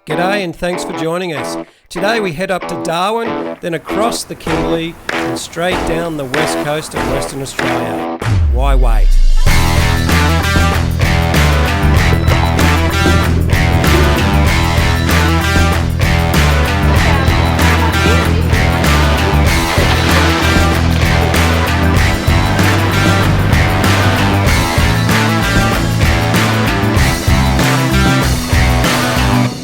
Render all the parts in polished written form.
G'day and thanks for joining us. Today we head up to Darwin, then across the Kimberley and straight down the west coast of Western Australia. Why wait?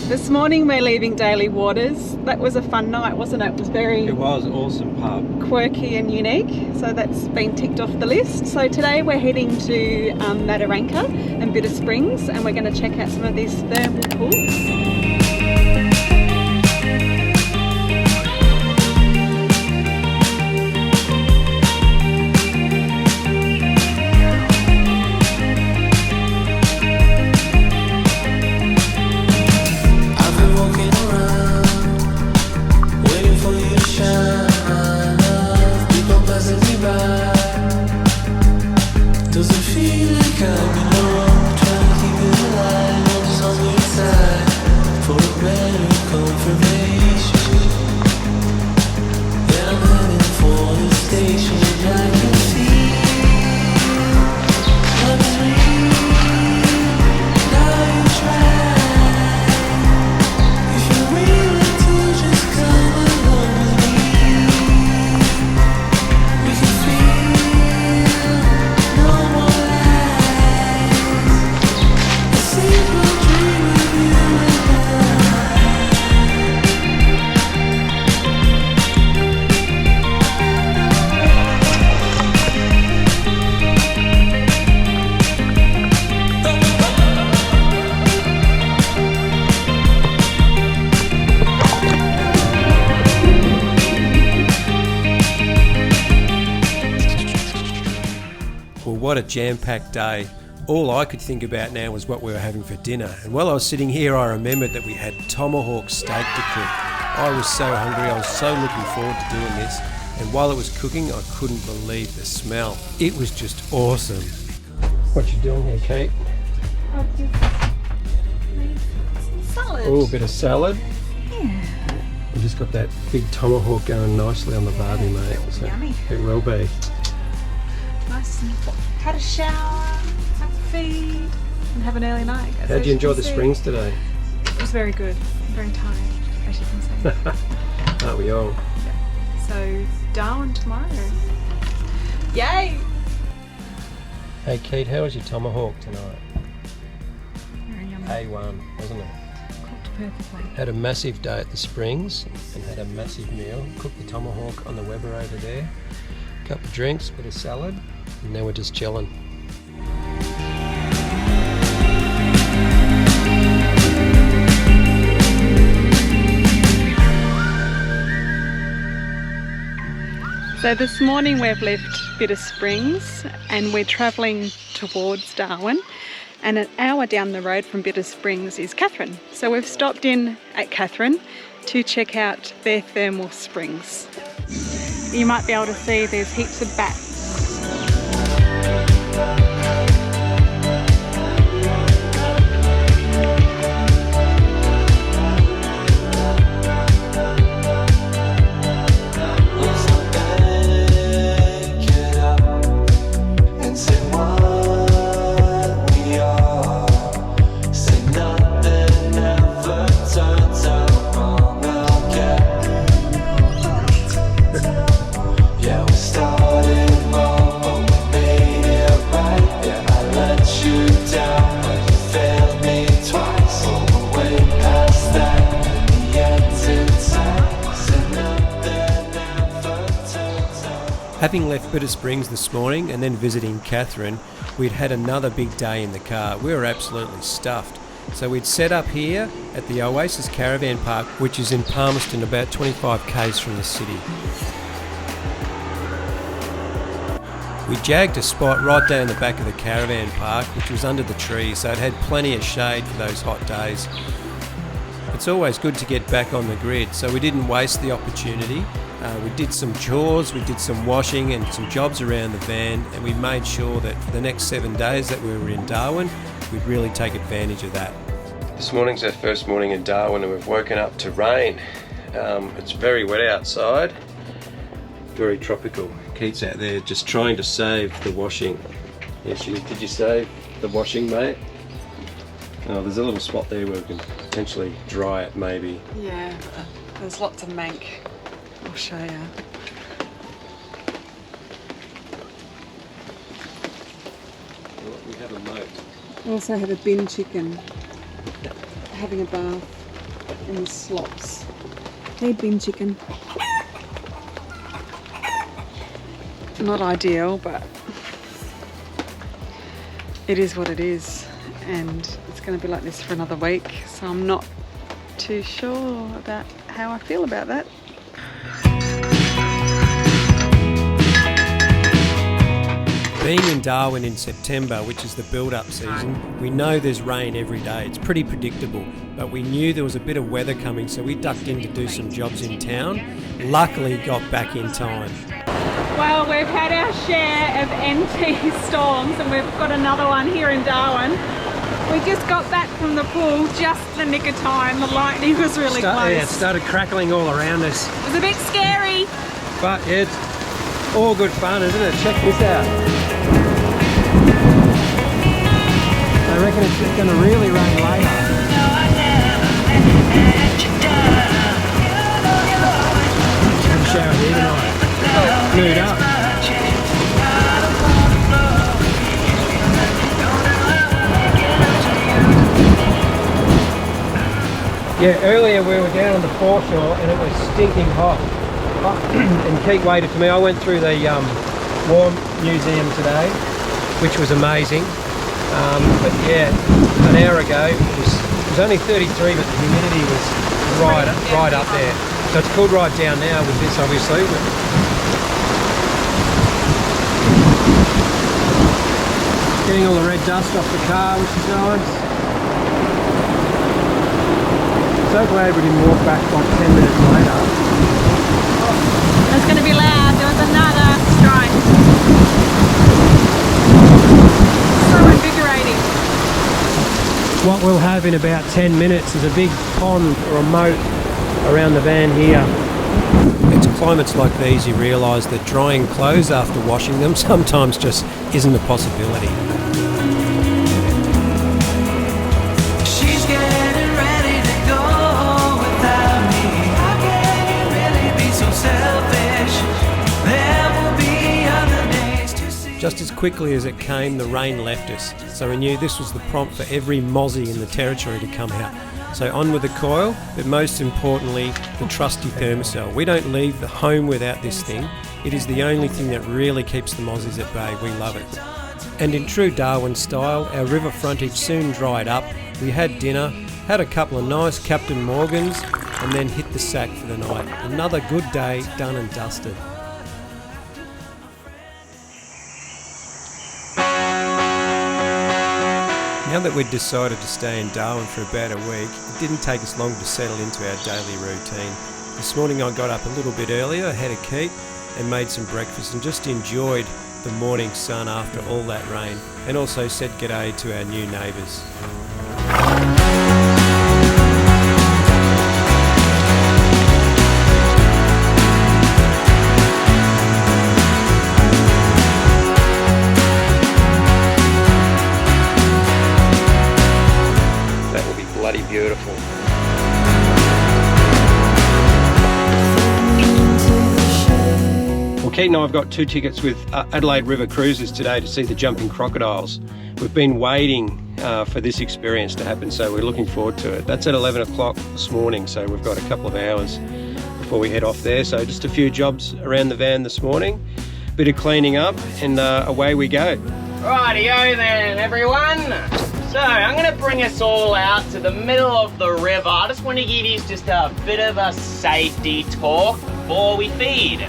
This morning we're leaving Daily Waters. That was a fun night, wasn't it? It was awesome pub. Quirky and unique, so that's been ticked off the list. So today we're heading to Mataranka and Bitter Springs, and we're going to check out some of these thermal pools. What a jam-packed day. All I could think about now was what we were having for dinner. And while I was sitting here, I remembered that we had tomahawk steak to cook. I was so hungry, I was so looking forward to doing this. And while it was cooking, I couldn't believe the smell. It was just awesome. What you doing here, Kate? I'll just make some salad. Oh, a bit of salad. Yeah. We just got that big tomahawk going nicely on the barbie, mate. So yummy. It will be. Nice and had a shower, had to feed, and have an early night. How did you enjoy the springs today? It was very good. I'm very tired, as you can see. Aren't we all? Yeah. So Darwin tomorrow. Yay! Hey Kate, how was your tomahawk tonight? Very yummy. A1, wasn't it? Cooked perfectly. Had a massive day at the springs and had a massive meal. Cooked the tomahawk on the Weber over there. Couple of drinks, bit of salad, and now we're just chilling. So this morning we've left Bitter Springs and we're travelling towards Darwin, and an hour down the road from Bitter Springs is Katherine. So we've stopped in at Katherine to check out their thermal springs. You might be able to see there's heaps of bats. Having left Bitter Springs this morning and then visiting Katherine, we'd had another big day in the car. We were absolutely stuffed. So we'd set up here at the Oasis Caravan Park, which is in Palmerston, about 25 k's from the city. We jagged a spot right down the back of the caravan park, which was under the trees, so it had plenty of shade for those hot days. It's always good to get back on the grid, so we didn't waste the opportunity. We did some chores, we did some washing and some jobs around the van, and we made sure that for the next 7 days that we were in Darwin, we'd really take advantage of that. This morning's our first morning in Darwin and we've woken up to rain. It's very wet outside, very tropical. Keith's out there just trying to save the washing. Yes, did you save the washing, mate? Oh, there's a little spot there where we can potentially dry it, maybe. Yeah, there's lots of mank. I'll show you. We have a moat. We also have a bin chicken having a bath in the slops. Hey, bin chicken. Not ideal, but it is what it is, and it's going to be like this for another week, so I'm not too sure about how I feel about that. Being in Darwin in September, which is the build-up season, we know there's rain every day. It's pretty predictable, but we knew there was a bit of weather coming, so we ducked in to do some jobs in town. Luckily got back in time. Well, we've had our share of NT storms and we've got another one here in Darwin. We just got back from the pool just the nick of time. The lightning was really close. Yeah, it started crackling all around us. It was a bit scary. But it's all good fun, isn't it? Check this out. I reckon it's just going to really rain later. Have a shower here tonight. Mood up. Yeah, earlier we were down on the foreshore and it was stinking hot. And Keith waited for me. I went through the War Museum today, which was amazing. But yeah, an hour ago it was only 33, but the humidity was right up there. So it's cooled right down now with this, obviously. But getting all the red dust off the car, which is nice. So glad we didn't walk back like 10 minutes later. It's going to be loud. There was another strike. So invigorating. What we'll have in about 10 minutes is a big pond or a moat around the van here. It's climates like these you realise that drying clothes after washing them sometimes just isn't a possibility. Just as quickly as it came, the rain left us, so we knew this was the prompt for every mozzie in the territory to come out. So on with the coil, but most importantly, the trusty thermocell. We don't leave the home without this thing. It is the only thing that really keeps the mozzies at bay. We love it. And in true Darwin style, our river frontage soon dried up. We had dinner, had a couple of nice Captain Morgans, and then hit the sack for the night. Another good day done and dusted. Now that we'd decided to stay in Darwin for about a week, it didn't take us long to settle into our daily routine. This morning I got up a little bit earlier, had a keep and made some breakfast and just enjoyed the morning sun after all that rain, and also said g'day to our new neighbours. Bloody beautiful. Well, Keith and I have got 2 tickets with Adelaide River Cruises today to see the jumping crocodiles. We've been waiting for this experience to happen, so we're looking forward to it. That's at 11 o'clock this morning, so we've got a couple of hours before we head off there. So just a few jobs around the van this morning, a bit of cleaning up, and away we go. Rightio then, everyone. So I'm going to bring us all out to the middle of the river. I just want to give you just a bit of a safety talk before we feed.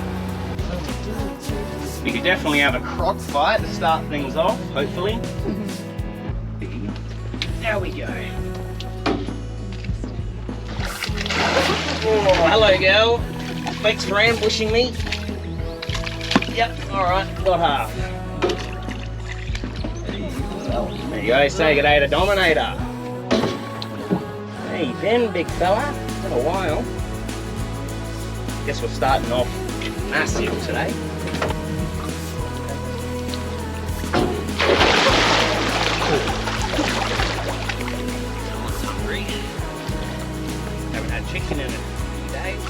We could definitely have a croc fight to start things off, hopefully. There we go. Oh, hello girl. Thanks for ambushing me. Yep, alright, got half. There you go, say good day to Dominator. How you been, big fella? It's been a while. Guess we're starting off massive today. Someone's hungry. Haven't had chicken in a few days.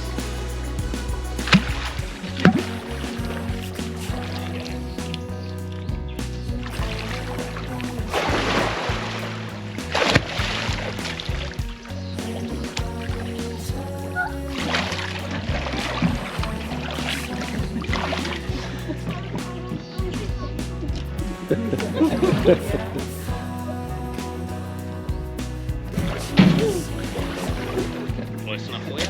Close enough for you?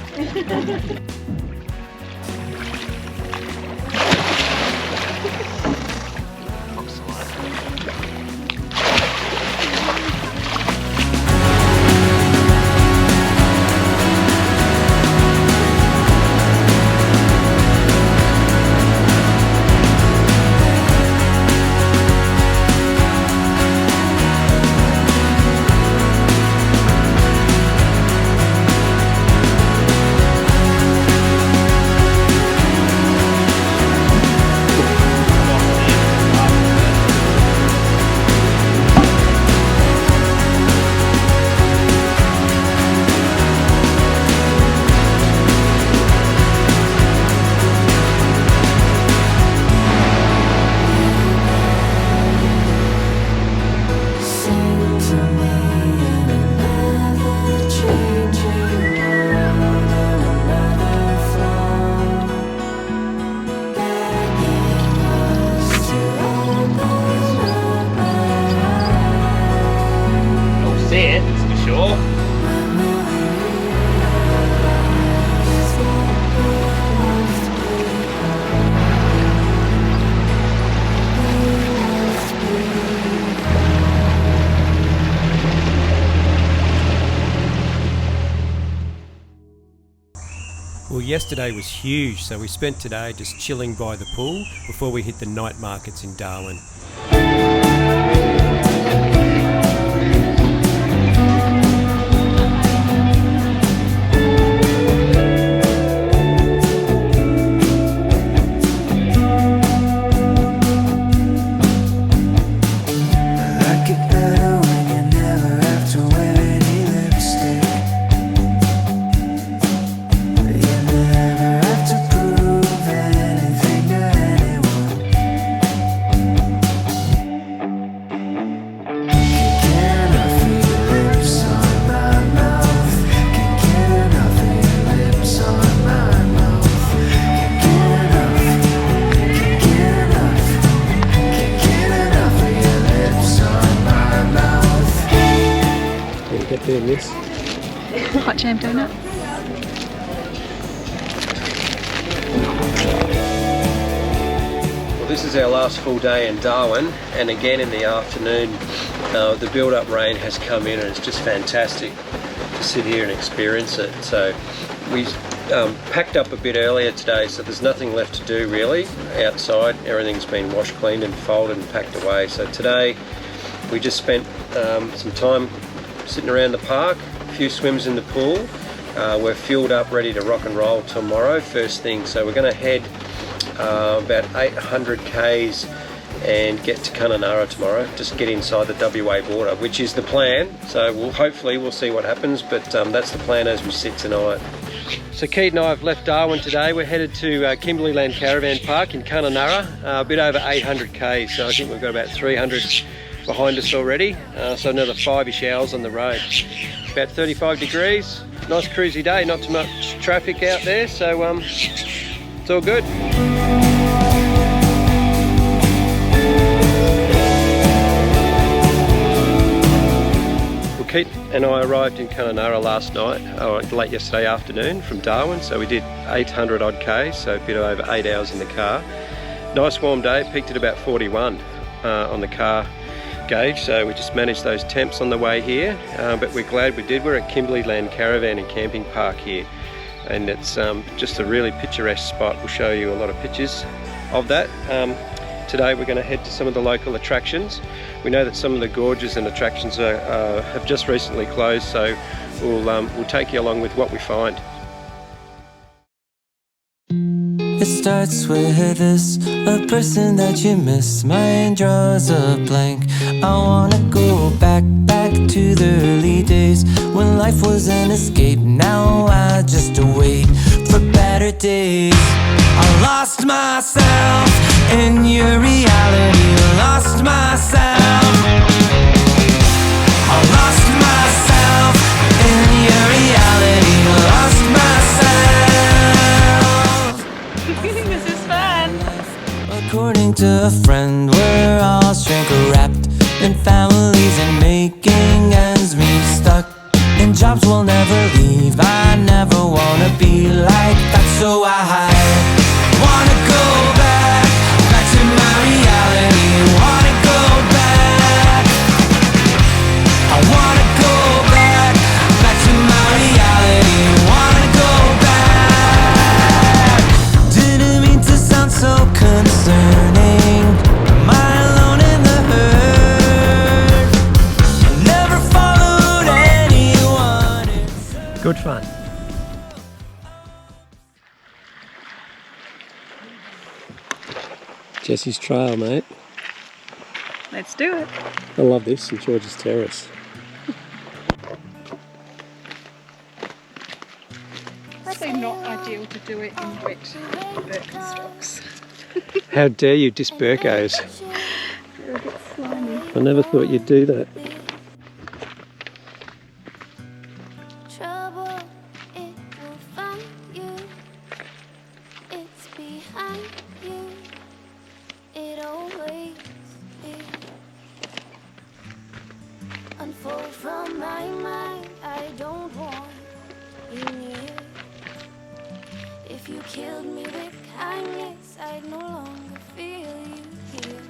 Well, yesterday was huge, so we spent today just chilling by the pool before we hit the night markets in Darwin. This. Hot jam donut. Well, this is our last full day in Darwin, and again in the afternoon the build-up rain has come in, and it's just fantastic to sit here and experience it. So we packed up a bit earlier today, so there's nothing left to do really outside. Everything's been washed, cleaned and folded and packed away. So today we just spent some time sitting around the park, a few swims in the pool. We're fueled up, ready to rock and roll tomorrow, first thing. So we're going to head about 800 k's and get to Kununurra tomorrow, just get inside the WA border, which is the plan. So hopefully we'll see what happens, but that's the plan as we sit tonight. So Keith and I have left Darwin today. We're headed to Kimberley Land Caravan Park in Kununurra, a bit over 800 k's, so I think we've got about 300 behind us already, so another 5-ish hours on the road. About 35 degrees, nice cruisy day, not too much traffic out there, so it's all good. Well, Keith and I arrived in Kununurra last night, late yesterday afternoon from Darwin, so we did 800 odd k's, so a bit over 8 hours in the car. Nice warm day, peaked at about 41 on the car gauge, so we just managed those temps on the way here, but we're glad we did. We're at Kimberley Land Caravan and Camping Park here, and it's just a really picturesque spot. We'll show you a lot of pictures of that. Today we're going to head to some of the local attractions. We know that some of the gorges and attractions have just recently closed, so we'll take you along with what we find. It starts with this, a person that you miss. My mind draws a blank. I wanna go back to the early days when life was an escape. Now I just wait for better days. I lost myself in your reality. Lost myself. I lost myself in your reality. Lost myself. This is fun. According to a friend, we're all shrink wrapped in families and making ends meet, stuck in jobs we'll never leave. I never wanna be like that, so I wanna go back to my reality. Wanna go back. I wanna go back to my reality. Wanna go back. Didn't mean to sound so concerning. Am I alone in the hurt? I never followed anyone. Good fun. Jesse's Trail, mate. Let's do it. I love this, St George's Terrace. Probably not ideal to do it in wet Birkenstocks. How dare you diss Burkos? They're a bit slimy. I never thought you'd do that. Trouble, it will find you. It's behind you. It always is. Unfold from my mind. I don't want you near. If you killed me with kindness, I'd no longer feel you here.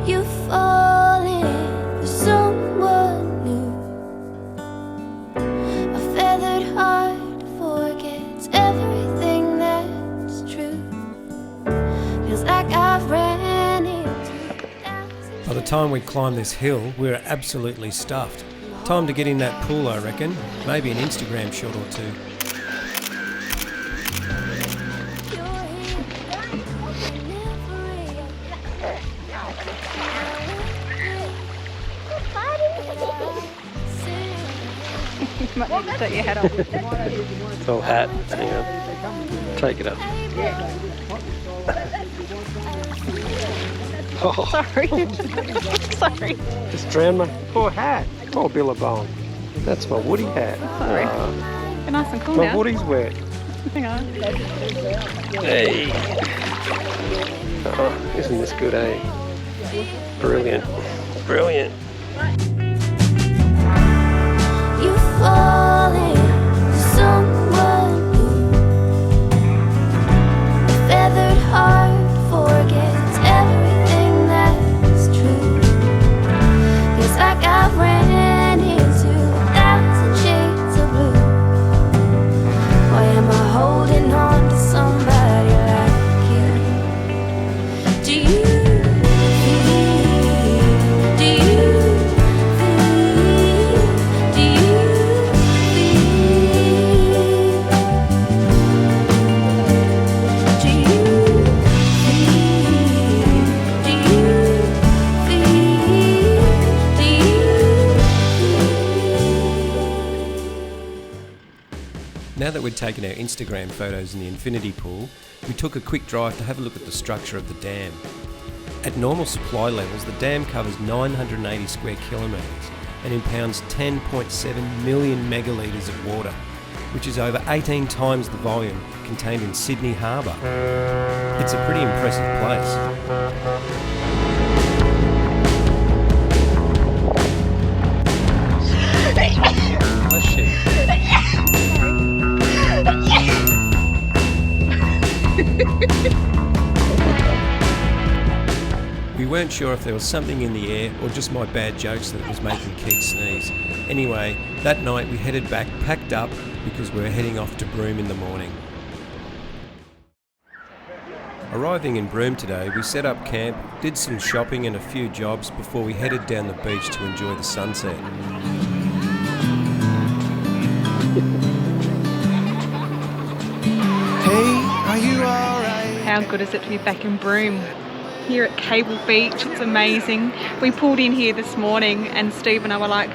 You fall in for someone new. A feathered heart forgets everything that's true. Feels like I've ran into By the time we climbed this hill, we were absolutely stuffed. Time to get in that pool, I reckon. Maybe an Instagram shot or two. You might need to take your hat off. It's all hat. Hang on. Take it up. Oh, Sorry. Sorry. just drowned my poor hat. Poor Billabong. That's my Woody hat. Sorry. Ah, You're nice and cool my now. Woody's wet. Hang on. Hey. Oh, isn't this good, eh? Brilliant. Brilliant. You fall into someone new. A feathered heart forgets everything that's true. Feels like I've ran into 1,000 shades of blue. Why am I holding on to somebody like you? Do you Now that we'd taken our Instagram photos in the infinity pool, we took a quick drive to have a look at the structure of the dam. At normal supply levels, the dam covers 980 square kilometres and impounds 10.7 million megalitres of water, which is over 18 times the volume contained in Sydney Harbour. It's a pretty impressive place. Oh shit. We weren't sure if there was something in the air or just my bad jokes that was making Keith sneeze. Anyway, that night we headed back, packed up, because we were heading off to Broome in the morning. Arriving in Broome today, we set up camp, did some shopping and a few jobs before we headed down the beach to enjoy the sunset. Hey, are you alright? How good is it to be back in Broome? Here at Cable Beach, it's amazing. We pulled in here this morning and Steve and I were like,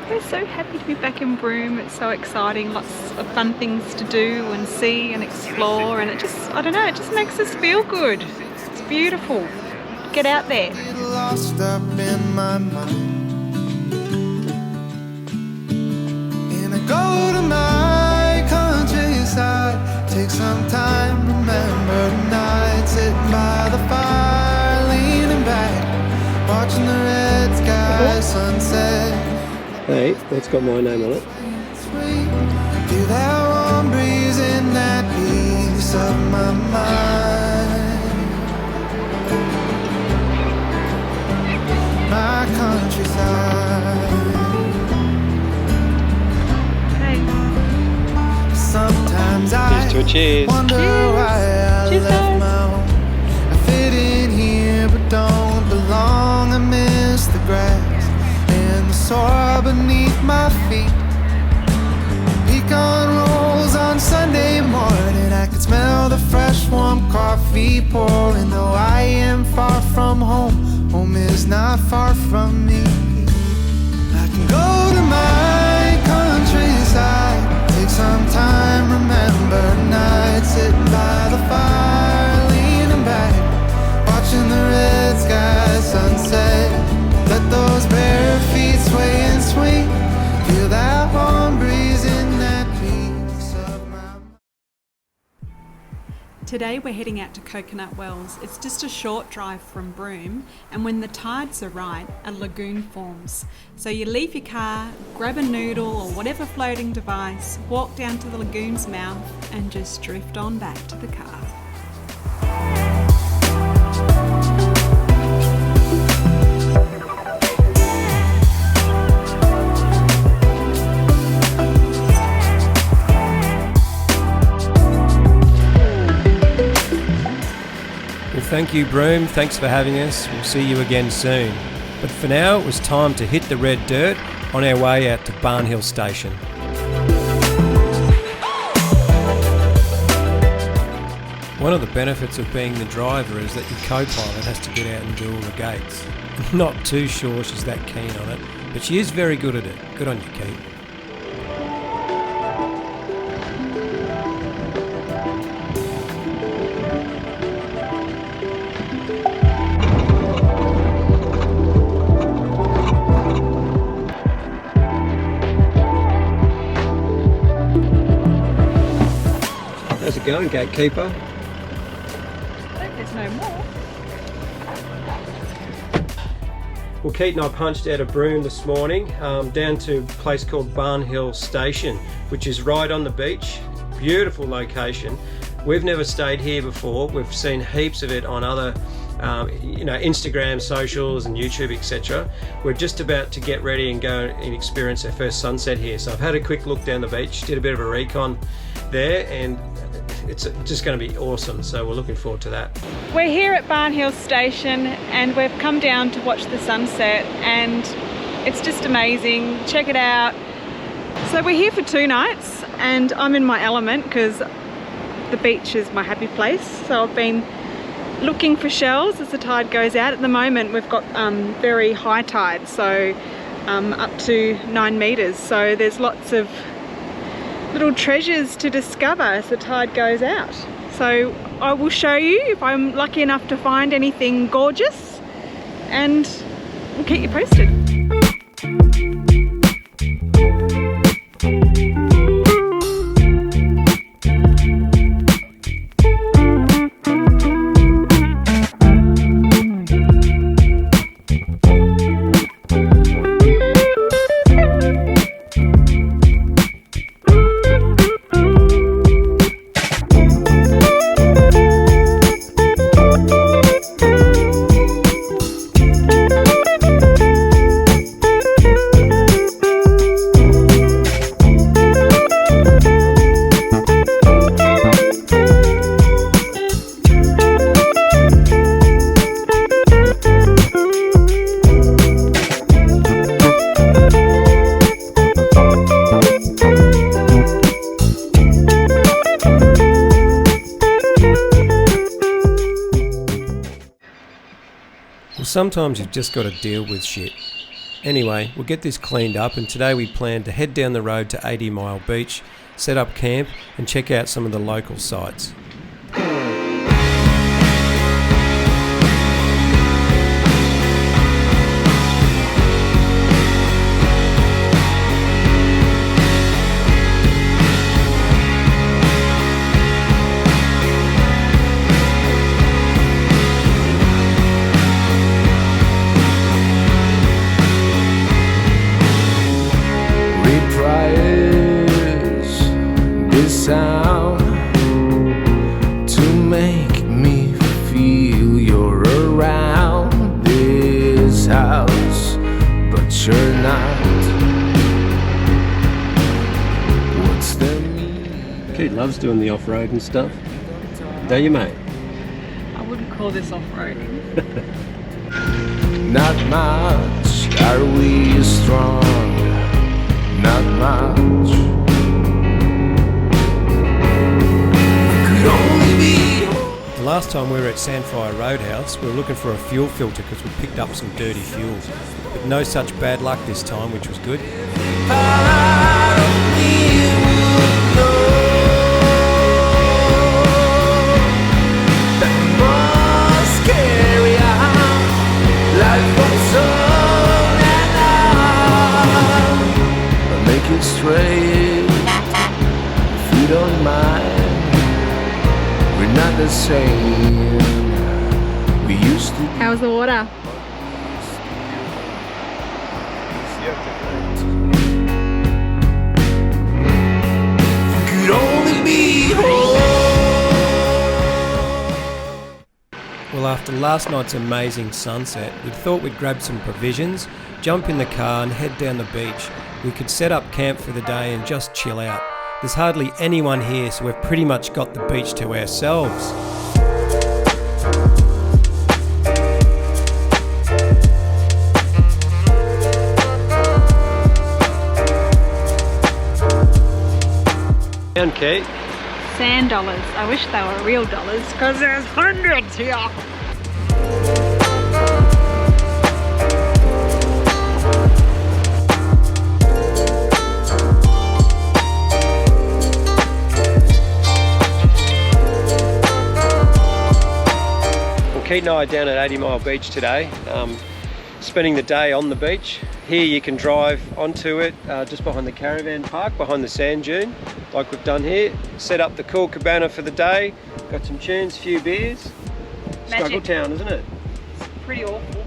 we're so happy to be back in Broome. It's so exciting, lots of fun things to do and see and explore, and it just, I don't know, it just makes us feel good. It's beautiful. Get out there. Lost up in my mind, and I go to my countryside, take some time, remember the night, sitting by the fire, leaning back, watching the red sky sunset. Hey, that's got my name on it. Feel that warm breeze in that piece of my mind. My countryside. Hey. Sometimes I Cheers. wonder why I Cheers, left guys. my home. I fit in here but don't belong. I miss the grass and the soil beneath my feet. Pecan rolls on Sunday morning, I can smell the fresh warm coffee pouring. Though I am far from home, home is not far from me. I can go to my countryside, take some time, remember nights, sitting by the fire, leaning back, watching the red sky sunset. Let those bare feet sway and swing. Feel that warm breeze in that piece of my. Today we're heading out to Coconut Wells. It's just a short drive from Broome, and when the tides are right, a lagoon forms. So you leave your car, grab a noodle or whatever floating device, walk down to the lagoon's mouth and just drift on back to the car. Thank you, Broome. Thanks for having us. We'll see you again soon. But for now, it was time to hit the red dirt on our way out to Barm Hill Station. One of the benefits of being the driver is that your co-pilot has to get out and do all the gates. I'm not too sure she's that keen on it, but she is very good at it. Good on you, Kate. How's it going, gatekeeper? I think there's no more. Well, Keith and I punched out of Broome this morning, down to a place called Barm Hill Station, which is right on the beach. Beautiful location. We've never stayed here before. We've seen heaps of it on other Instagram, socials and YouTube, etc. We're just about to get ready and go and experience our first sunset here. So I've had a quick look down the beach, did a bit of a recon there, and it's just going to be awesome. So we're looking forward to that. We're here at Barm Hill Station and we've come down to watch the sunset, and it's just amazing. Check it out. So we're here for 2 nights and I'm in my element because the beach is my happy place. So I've been looking for shells as the tide goes out. At the moment we've got very high tide, so up to 9 meters. So there's lots of little treasures to discover as the tide goes out. So I will show you if I'm lucky enough to find anything gorgeous, and we'll keep you posted. sometimes you've just got to deal with shit. Anyway, we'll get this cleaned up, and today we plan to head down the road to 80 Mile Beach, set up camp and check out some of the local sites. Sound to make me feel you're around this house, but you're not. What's the meaning? Kate loves doing the off-road and stuff. Don't you, mate? I wouldn't call this off-roading. Not much. Are we strong? Not much. The last time we were at Sandfire Roadhouse, we were looking for a fuel filter because we picked up some dirty fuel. But no such bad luck this time, which was good. Make it straight, if you don't mind. We're not the same. We used to. How's the water? Could only be home. Well, after last night's amazing sunset, we thought we'd grab some provisions, jump in the car and head down the beach. We could set up camp for the day and just chill out. There's hardly anyone here, so we've pretty much got the beach to ourselves. Down, Kate. Sand dollars. I wish they were real dollars because there's hundreds here. Kate and I are down at 80 Mile Beach today, spending the day on the beach. Here you can drive onto it just behind the caravan park, behind the sand dune, like we've done here. Set up the cool cabana for the day, got some tunes, few beers. Struggle town, isn't it? It's pretty awful.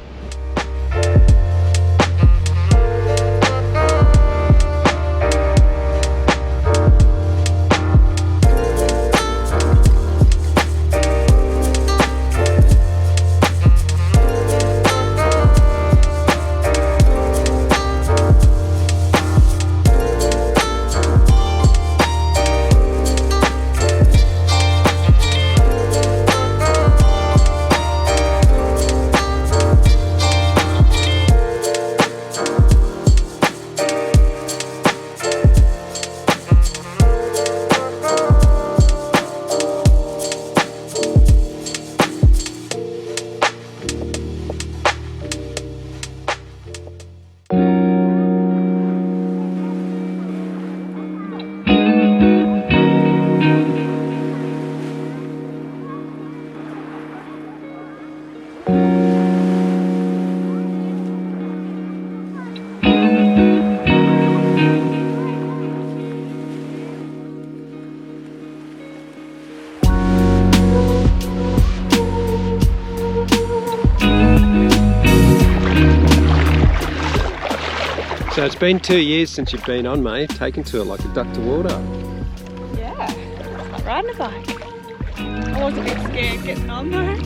So it's been 2 years since you've been on, mate. Taken to it like a duck to water. Yeah, it's like riding a bike. I was a bit scared getting on though.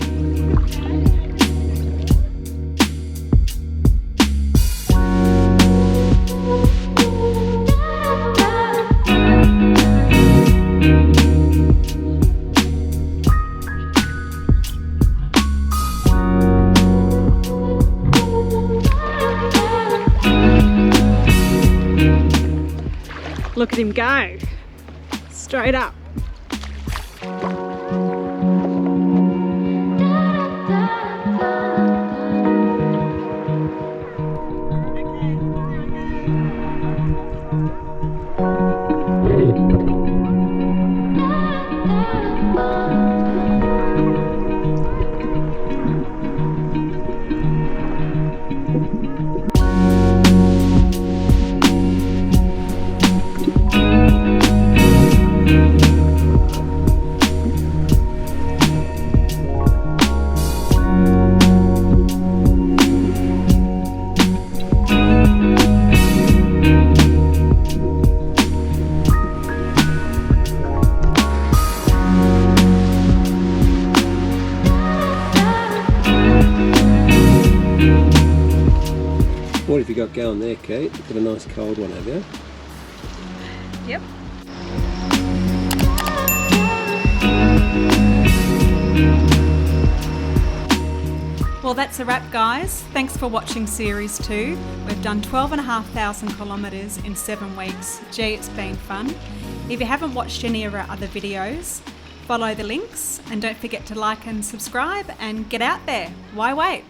Look at him go, straight up. Keep going there, Kate. Got a nice cold one, have you? Yep. Well, that's a wrap, guys. Thanks for watching Series 2. We've done 12,500 kilometres in 7 weeks. Gee, it's been fun. If you haven't watched any of our other videos, follow the links and don't forget to like and subscribe and get out there. Why wait?